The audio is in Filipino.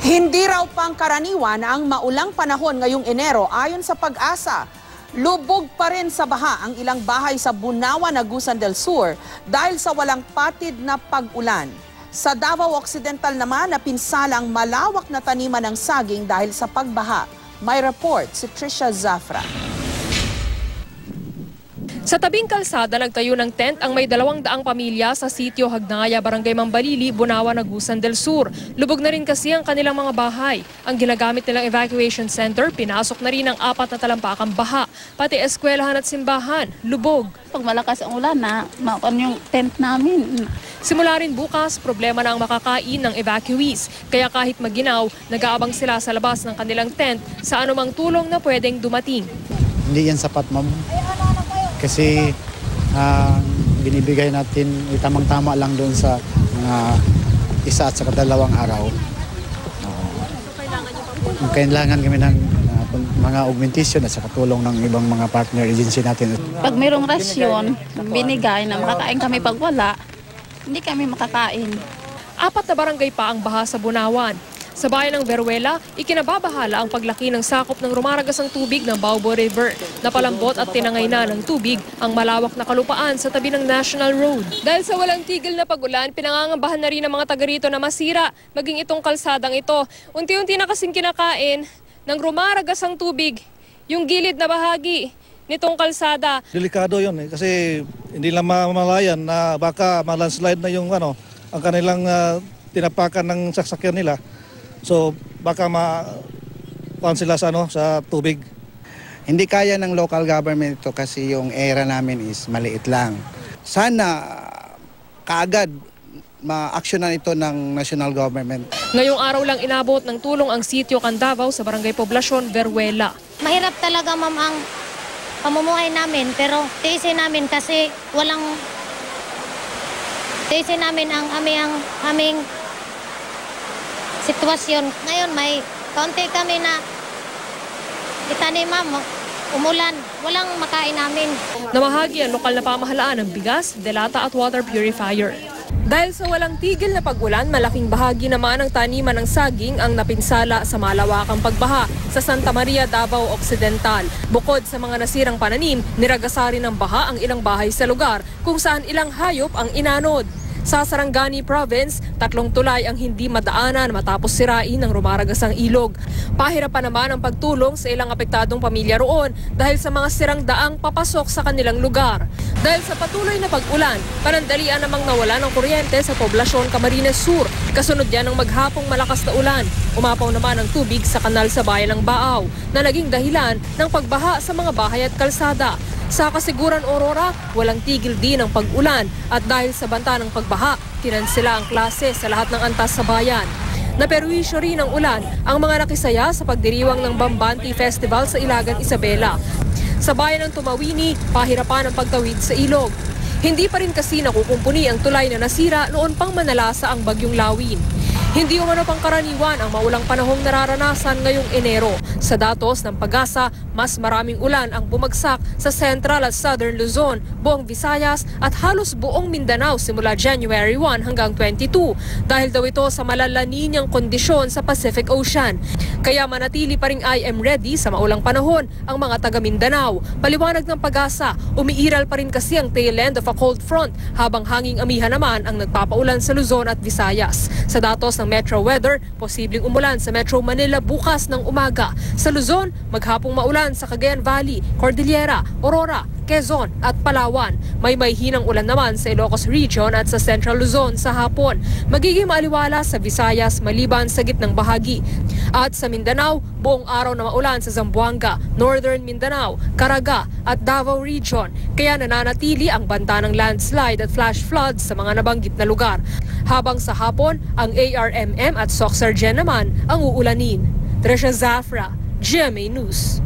Hindi raw pangkaraniwan ang maulang panahon ngayong Enero ayon sa Pag-asa. Lubog pa rin sa baha ang ilang bahay sa Bunawan, Agusan del Sur dahil sa walang patid na pag-ulan. Sa Davao Occidental naman, napinsala ang malawak na taniman ng saging dahil sa pagbaha. May report si Trisha Zafra. Sa tabing kalsada, nagtayo ng tent ang may 200 pamilya sa sitio Hagnaya, Barangay Mambalili, Bunawan, Agusan del Sur. Lubog na rin kasi ang kanilang mga bahay. Ang ginagamit nilang evacuation center, pinasok na rin ang 4 na talampakang baha. Pati eskwelahan at simbahan, lubog. Pag malakas ang ulan, mapan yung tent namin. Simula rin bukas, problema na ang makakain ng evacuees. Kaya kahit maginaw, nag-aabang sila sa labas ng kanilang tent sa anumang tulong na pwedeng dumating. Hindi yan sapat, ma'am. Kasi binibigay natin tamang-tama lang doon sa isa at saka 2 araw. Kailangan kami ng mga augmentation at saka tulong ng ibang mga partner agency natin. Pag mayroong rasyon, binigay na makakain kami pag wala, hindi kami makakain. 4 na barangay pa ang baha sa Bunawan. Sa bayan ng Veruela, ikinababahala ang paglaki ng sakop ng rumaragasang tubig ng Baobo River. Napalambot at tinangay na ng tubig ang malawak na kalupaan sa tabi ng National Road. Dahil sa walang tigil na pag-ulan, pinangangambahan na rin ng mga taga rito na masira, maging itong kalsadang ito. Unti-unti na kasing kinakain ng rumaragasang tubig yung gilid na bahagi nitong kalsada. Delikado yun kasi hindi lang mamalayan na baka malandslide na yung ang kanilang tinapakan ng sasakyan nila. So baka makuhan sila sa tubig. Hindi kaya ng local government ito kasi yung area namin is maliit lang. Sana kaagad ma-actionan ito ng national government. Ngayong araw lang inabot ng tulong ang sitio Candavao sa Barangay Poblacion, Veruela. Mahirap talaga, ma'am, ang pamumuhay namin, pero tiisin namin kasi tiisin namin ang aming sitwasyon. Ngayon may kaunti kami na itanim, ma'am, umulan, walang makain namin. Namahagi ang lokal na pamahalaan ng bigas, delata at water purifier. Dahil sa walang tigil na pag-ulan, malaking bahagi naman ng taniman ng saging ang napinsala sa malawakang pagbaha sa Santa Maria, Davao Occidental. Bukod sa mga nasirang pananim, niragasa rin ng baha ang ilang bahay sa lugar kung saan ilang hayop ang inanod. Sa Sarangani Province, 3 tulay ang hindi madaanan matapos sirain ng rumaragasang ilog. Pahirapan naman ang pagtulong sa ilang apektadong pamilya roon dahil sa mga sirang daang papasok sa kanilang lugar. Dahil sa patuloy na pag-ulan, panandalian namang nawala ng kuryente sa Poblacion, Camarines Sur. Kasunod yan ng maghapong malakas na ulan. Umapaw naman ang tubig sa kanal sa bayan ng Baaw na naging dahilan ng pagbaha sa mga bahay at kalsada. Sa Kasiguran, Aurora, walang tigil din ang pag-ulan at dahil sa banta ng pagbaha, kinansela ang klase sa lahat ng antas sa bayan. Naperwisyo rin ng ulan ang mga nakisaya sa pagdiriwang ng Bambanti Festival sa Ilagan, Isabela. Sa bayan ng Tumawini, pahirapan ang pagtawid sa ilog. Hindi pa rin kasi nakukumpuni ang tulay na nasira noon pang manalasa ang bagyong Lawin. Hindi umano pangkaraniwan ang maulang panahong nararanasan ngayong Enero. Sa datos ng Pag-asa, mas maraming ulan ang bumagsak sa Central at Southern Luzon, buong Visayas at halos buong Mindanao simula January 1 hanggang 22 dahil daw ito sa malalaninyang kondisyon sa Pacific Ocean. Kaya manatili pa ring I am ready sa maulang panahon ang mga taga Mindanao. Paliwanag ng Pag-asa, umiiral pa rin kasi ang tail end of a cold front habang hanging amihan naman ang nagpapaulan sa Luzon at Visayas. Sa datos ng Metro Weather, posibleng umulan sa Metro Manila bukas ng umaga. Sa Luzon, maghapong maulan sa Cagayan Valley, Cordillera, Aurora, Quezon at Palawan. May hinang ulan naman sa Ilocos Region at sa Central Luzon sa hapon. Magiging maaliwala sa Visayas maliban sa gitnang bahagi. At sa Mindanao, buong araw na maulan sa Zamboanga, Northern Mindanao, Caraga at Davao Region. Kaya nananatili ang banta ng landslide at flash floods sa mga nabanggit na lugar. Habang sa hapon, ang ARMM at Soxargen naman ang uulanin. Trisha Zafra, GMA News.